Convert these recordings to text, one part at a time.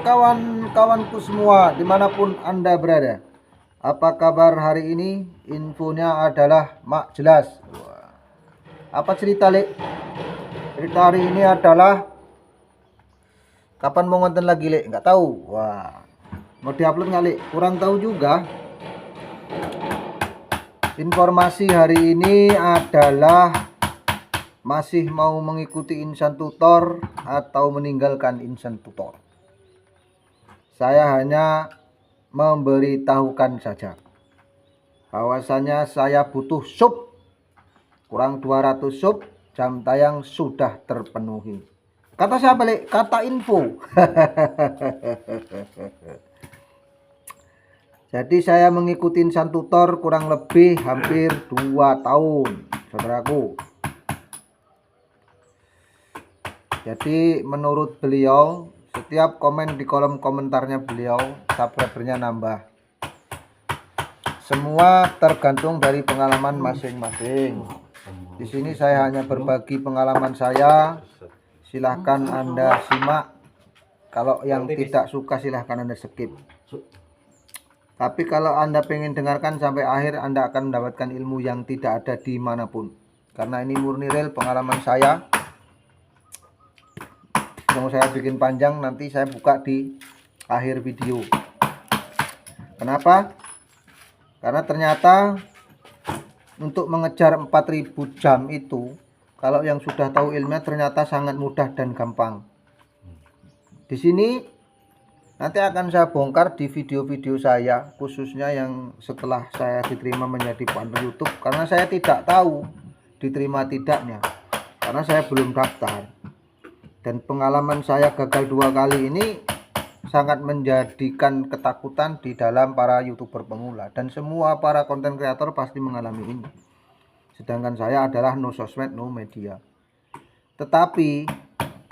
kawan-kawanku semua dimanapun Anda berada. Apa kabar hari ini? Infonya adalah mak jelas. Apa cerita, Lek? Cerita hari ini adalah kapan mau ngonten lagi, Lek? Nggak tahu. Wah, mau diupload nggak, Lek? Kurang tahu juga. Informasi hari ini adalah masih mau mengikuti Insan Tutor atau meninggalkan Insan Tutor. Saya hanya memberitahukan saja bahwasanya saya butuh sub, kurang 200 sub, jam tayang sudah terpenuhi. Kata siapa, Lek? Kata info. Jadi saya mengikuti Insan Tutor kurang lebih hampir 2 tahun, saudaraku. Jadi menurut beliau, setiap komen di kolom komentarnya beliau, subscribernya nambah. Semua tergantung dari pengalaman masing-masing. Di sini saya hanya berbagi pengalaman saya. Silahkan Anda simak. Kalau yang tidak suka silahkan Anda skip. Tapi kalau Anda pengen dengarkan sampai akhir, Anda akan mendapatkan ilmu yang tidak ada dimanapun. Karena ini murni real pengalaman saya. Mau saya bikin panjang, nanti saya buka di akhir video. Kenapa? Karena ternyata untuk mengejar 4000 jam itu, kalau yang sudah tahu ilmunya ternyata sangat mudah dan gampang. Di sini nanti akan saya bongkar di video-video saya, khususnya yang setelah saya diterima menjadi pandu YouTube, karena saya tidak tahu diterima tidaknya, karena saya belum daftar. Dan pengalaman saya gagal 2 kali ini sangat menjadikan ketakutan di dalam para YouTuber pemula. Dan semua para konten kreator pasti mengalami ini. Sedangkan saya adalah no sosmed, no media. Tetapi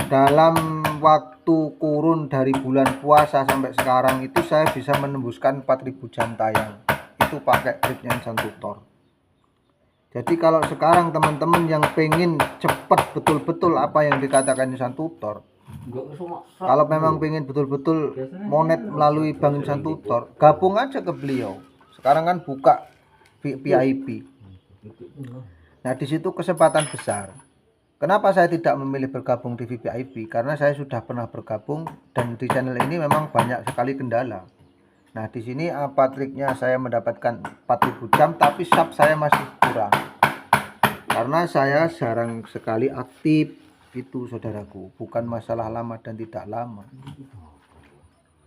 dalam waktu kurun dari bulan puasa sampai sekarang itu saya bisa menembuskan 4000 jam tayang. Itu pakai triknya Insan Tutor. Jadi kalau sekarang teman-teman yang pengen cepat betul-betul apa yang dikatakan Insan Tutor, kalau memang pengen betul-betul monet melalui Bank Insan Tutor, gabung aja ke beliau. Sekarang kan buka VIP. Nah, di situ kesempatan besar. Kenapa saya tidak memilih bergabung di VIP? Karena saya sudah pernah bergabung dan di channel ini memang banyak sekali kendala. Nah, di sini apa triknya saya mendapatkan 4000 jam tapi sub saya masih kurang. Karena saya jarang sekali aktif itu, saudaraku. Bukan masalah lama dan tidak lama.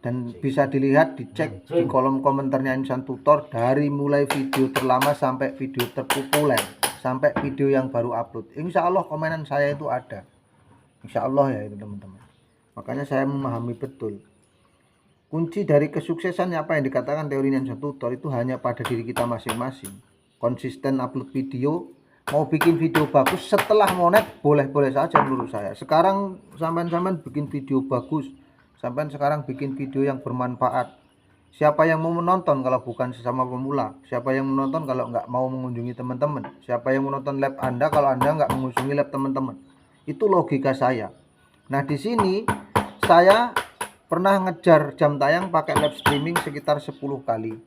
Dan bisa dilihat, dicek di kolom komentarnya Insan Tutor dari mulai video terlama sampai video terpopuler, sampai video yang baru upload. Insya Allah komenan saya itu ada. Insya Allah ya itu teman-teman. Makanya saya memahami betul. Kunci dari kesuksesan apa yang dikatakan teori Insan Tutor itu hanya pada diri kita masing-masing. Konsisten upload video, mau bikin video bagus setelah monet boleh-boleh saja menurut saya. Sekarang sampean-sampean bikin video bagus, sampean sekarang bikin video yang bermanfaat. Siapa yang mau menonton kalau bukan sesama pemula? Siapa yang menonton kalau nggak mau mengunjungi teman-teman? Siapa yang menonton lab Anda kalau Anda nggak mengunjungi lab teman-teman? Itu logika saya. Nah, di sini saya pernah ngejar jam tayang pakai live streaming sekitar 10 kali.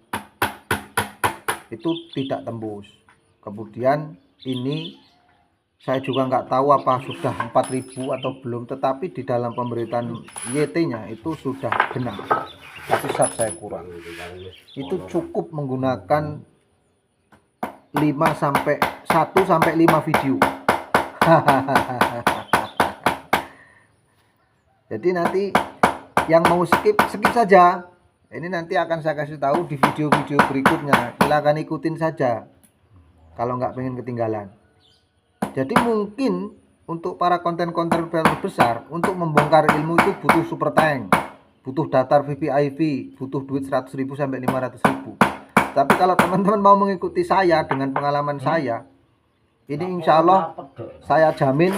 Itu tidak tembus. Kemudian ini saya juga nggak tahu apa sudah 4000 atau belum, tetapi di dalam pemberitaan YT-nya itu sudah benar. Tapi sub saya kurang. Itu cukup menggunakan 1 sampai 5 video. Jadi nanti yang mau skip saja. Ini nanti akan saya kasih tahu di video-video berikutnya. Silahkan ikutin saja kalau nggak pengen ketinggalan. Jadi mungkin untuk para konten-konten kreator besar, untuk membongkar ilmu itu butuh super tank, butuh daftar VIP, butuh duit 100.000 sampai 500.000. Tapi kalau teman-teman mau mengikuti saya dengan pengalaman saya, ini insya Allah saya jamin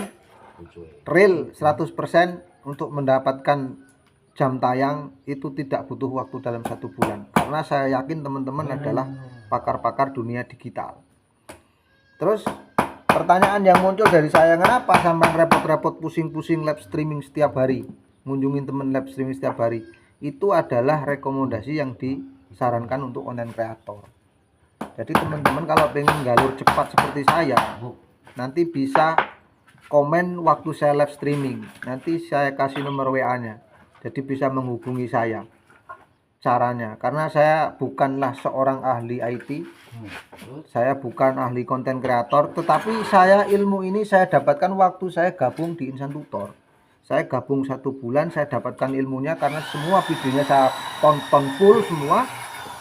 real 100% untuk mendapatkan jam tayang itu tidak butuh waktu dalam 1 bulan. Karena saya yakin teman-teman adalah pakar-pakar dunia digital. Terus pertanyaan yang muncul dari saya, kenapa sampai repot-repot pusing-pusing live streaming setiap hari, ngunjungin temen live streaming setiap hari? itu adalah rekomendasi yang disarankan untuk konten kreator. Jadi teman-teman kalau pengen galur cepat seperti saya, nanti bisa komen waktu saya live streaming. Nanti saya kasih nomor WA-nya. Jadi bisa menghubungi saya. Caranya, karena saya bukanlah seorang ahli IT, saya bukan ahli konten kreator, tetapi saya ilmu ini saya dapatkan waktu saya gabung di Insan Tutor. Saya gabung 1 bulan, saya dapatkan ilmunya karena semua videonya saya tonton full semua,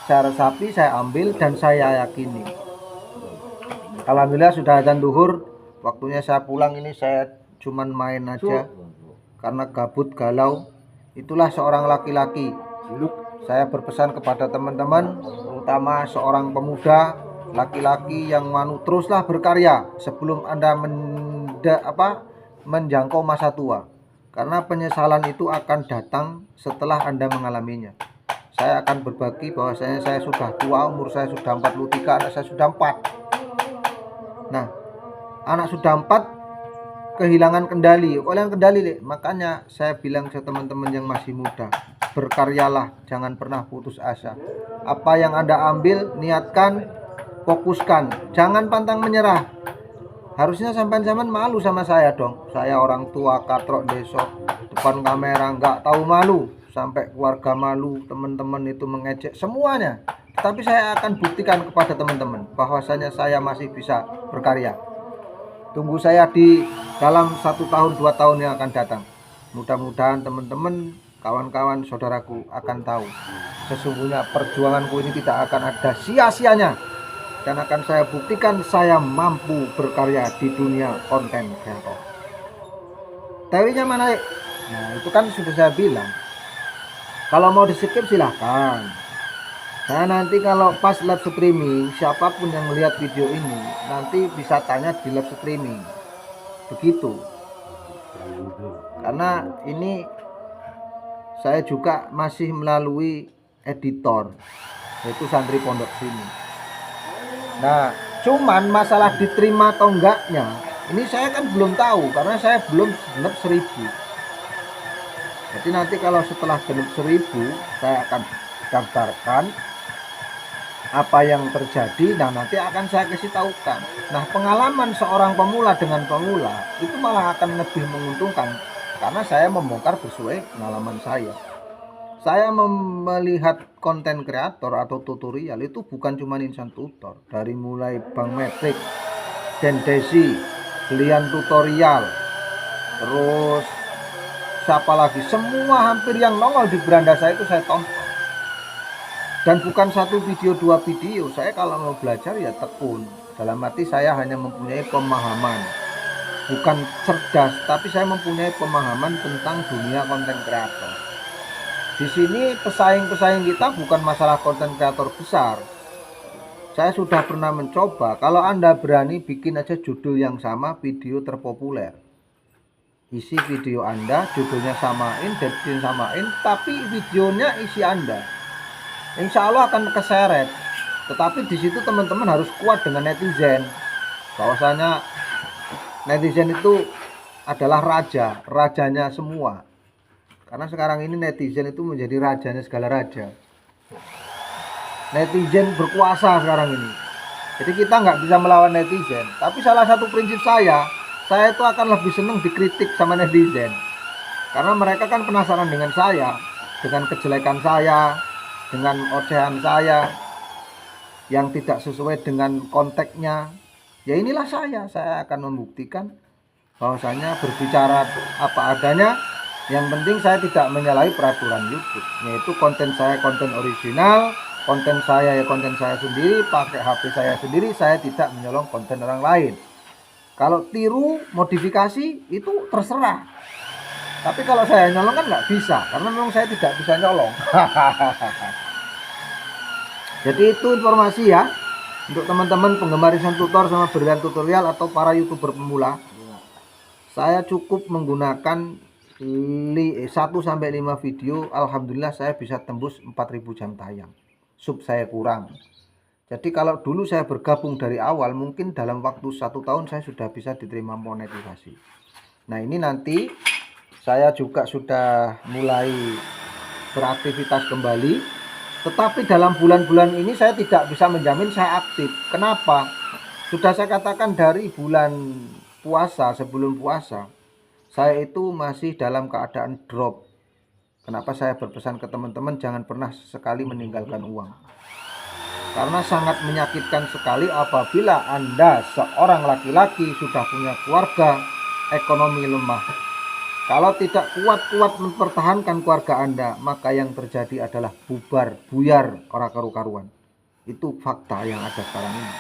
saya resapi, saya ambil, dan saya yakini. Alhamdulillah sudah azan duhur, waktunya saya pulang. Ini saya cuman main aja karena gabut galau. Itulah seorang laki-laki. Saya berpesan kepada teman-teman, terutama seorang pemuda, laki-laki yang teruslah berkarya sebelum Anda menjangkau masa tua. Karena penyesalan itu akan datang setelah Anda mengalaminya. Saya akan berbagi bahwasanya saya sudah tua, umur saya sudah 43, anak saya sudah 4. Nah, anak sudah 4 kehilangan kendali. Makanya saya bilang ke teman-teman yang masih muda, berkaryalah, jangan pernah putus asa. Apa yang Anda ambil, niatkan, fokuskan, jangan pantang menyerah. Harusnya sampai-sampai malu sama saya dong. Saya orang tua katrok desa, depan kamera nggak tahu malu, sampai keluarga malu, teman-teman itu mengejek semuanya. Tapi saya akan buktikan kepada teman-teman bahwasanya saya masih bisa berkarya. Tunggu saya di dalam 1 tahun 2 tahun yang akan datang. Mudah-mudahan teman-teman, kawan-kawan, saudaraku akan tahu sesungguhnya perjuanganku ini tidak akan ada sia-sianya, dan akan saya buktikan saya mampu berkarya di dunia konten kreator. Teorinya mana? Nah, itu kan sudah saya bilang. Kalau mau di skip silahkan. Nah, nanti kalau pas live streaming, siapapun yang melihat video ini nanti bisa tanya di live streaming. Begitu. Karena ini saya juga masih melalui editor, yaitu Santri Pondok Sini. Nah, cuman masalah diterima atau enggaknya, ini saya kan belum tahu karena saya belum genep 1000. Jadi nanti kalau setelah genep 1000, saya akan daftarkan apa yang terjadi, dan nanti akan saya kasih tahukan. Nah, pengalaman seorang pemula dengan pemula itu malah akan lebih menguntungkan karena saya membongkar sesuai pengalaman saya. Saya melihat konten kreator atau tutorial itu bukan cuma Insan Tutor, dari mulai Bang Metrik, Den Desi, Belian Tutorial, terus siapa lagi, semua hampir yang nongol di beranda saya itu saya tonton. Dan bukan 1 video 2 video, saya kalau mau belajar ya tekun. Dalam arti saya hanya mempunyai pemahaman, bukan cerdas, tapi saya mempunyai pemahaman tentang dunia konten kreator. Di sini pesaing-pesaing kita bukan masalah konten kreator besar. Saya sudah pernah mencoba, kalau Anda berani bikin aja judul yang sama, video terpopuler. Isi video Anda, judulnya samain, deskripsi samain, tapi videonya isi Anda. Insya Allah akan keseret. Tetapi di situ teman-teman harus kuat dengan netizen. Bahwasanya netizen itu adalah rajanya semua. Karena sekarang ini netizen itu menjadi rajanya segala raja. Netizen berkuasa sekarang ini. Jadi kita nggak bisa melawan netizen. Tapi salah satu prinsip saya itu akan lebih senang dikritik sama netizen. Karena mereka kan penasaran dengan saya, dengan kejelekan saya, dengan ocehan saya yang tidak sesuai dengan konteksnya. Ya inilah saya akan membuktikan bahwasanya berbicara apa adanya. Yang penting saya tidak menyalahi peraturan YouTube, yaitu konten saya konten original, konten saya ya konten saya sendiri, pakai HP saya sendiri, saya tidak menyolong konten orang lain. Kalau tiru, modifikasi itu terserah. Tapi kalau saya nyolong kan nggak bisa, karena memang saya tidak bisa nyolong. Jadi itu informasi ya untuk teman-teman penggemar Insan Tutor sama Berian Tutorial atau para YouTuber pemula. Saya cukup menggunakan 1-5 video. Alhamdulillah saya bisa tembus 4000 jam tayang. Sub saya kurang. Jadi kalau dulu saya bergabung dari awal, mungkin dalam waktu 1 tahun saya sudah bisa diterima monetisasi. Nah, ini nanti saya juga sudah mulai beraktivitas kembali. Tetapi dalam bulan-bulan ini saya tidak bisa menjamin saya aktif. Kenapa? Sudah saya katakan dari bulan puasa, sebelum puasa, saya itu masih dalam keadaan drop. Kenapa saya berpesan ke teman-teman jangan pernah sekali meninggalkan uang. Karena sangat menyakitkan sekali apabila Anda seorang laki-laki sudah punya keluarga, ekonomi lemah. Kalau tidak kuat-kuat mempertahankan keluarga Anda, maka yang terjadi adalah bubar, buyar, orang karu-karuan. Itu fakta yang ada sekarang ini.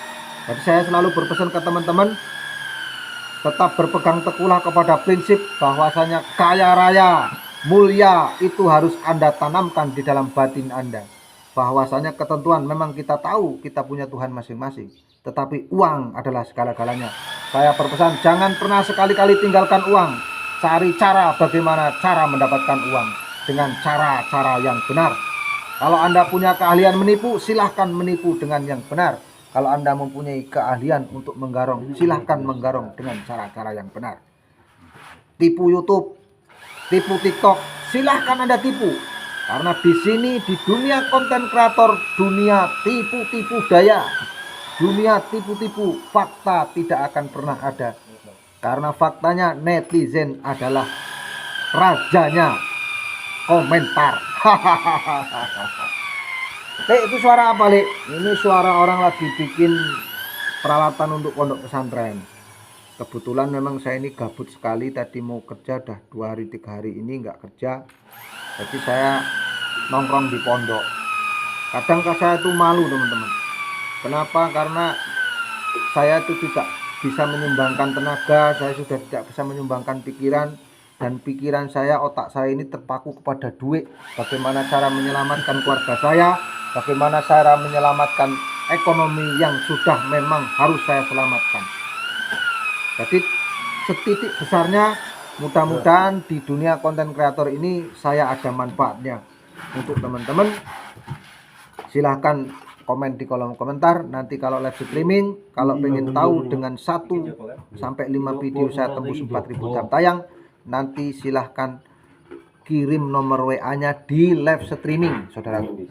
Jadi saya selalu berpesan ke teman-teman, tetap berpegang teguhlah kepada prinsip bahwasanya kaya raya, mulia itu harus Anda tanamkan di dalam batin Anda. Bahwasanya ketentuan memang kita tahu kita punya Tuhan masing-masing, tetapi uang adalah segala-galanya. Saya berpesan jangan pernah sekali-kali tinggalkan uang. Cari cara bagaimana cara mendapatkan uang dengan cara-cara yang benar. Kalau Anda punya keahlian menipu, silahkan menipu dengan yang benar. Kalau Anda mempunyai keahlian untuk menggarong, silahkan menggarong dengan cara-cara yang benar. Tipu YouTube, tipu TikTok, silahkan Anda tipu. Karena di sini di dunia konten kreator, dunia tipu-tipu daya, dunia tipu-tipu, fakta tidak akan pernah ada. Karena faktanya netizen adalah rajanya komentar. Lek, itu suara apa, Lek? Ini suara orang lagi bikin peralatan untuk pondok pesantren. Kebetulan memang saya ini gabut sekali, tadi mau kerja dah 2 hari 3 hari ini nggak kerja. Jadi saya nongkrong di pondok. Kadang saya itu malu, teman-teman. Kenapa? Karena saya itu tidak bisa menyumbangkan tenaga, saya sudah tidak bisa menyumbangkan pikiran, dan pikiran saya, otak saya ini terpaku kepada duit. Bagaimana cara menyelamatkan keluarga saya, bagaimana cara menyelamatkan ekonomi yang sudah memang harus saya selamatkan. Jadi setitik besarnya, mudah-mudahan di dunia konten kreator ini saya ada manfaatnya. Untuk teman-teman, silahkan komen di kolom komentar. Nanti kalau live streaming, kalau pengen tahu dengan 1 sampai 5 video saya tembus 4000 jam tayang, nanti silahkan kirim nomor WA-nya di live streaming, saudaraku.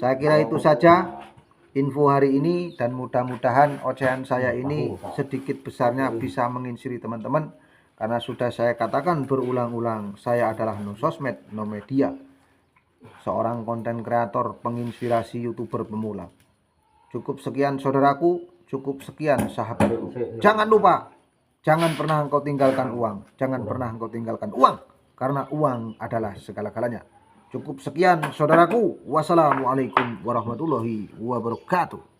Saya kira itu saja info hari ini, dan mudah-mudahan ocehan saya ini sedikit besarnya bisa menginsiri teman-teman. Karena sudah saya katakan berulang-ulang, saya adalah no sosmed, no media. Seorang konten kreator penginspirasi YouTuber pemula. Cukup sekian saudaraku, cukup sekian sahabatku. Jangan lupa, jangan pernah engkau tinggalkan uang. Jangan pernah engkau tinggalkan uang, karena uang adalah segala-galanya. Cukup sekian saudaraku. Wassalamualaikum warahmatullahi wabarakatuh.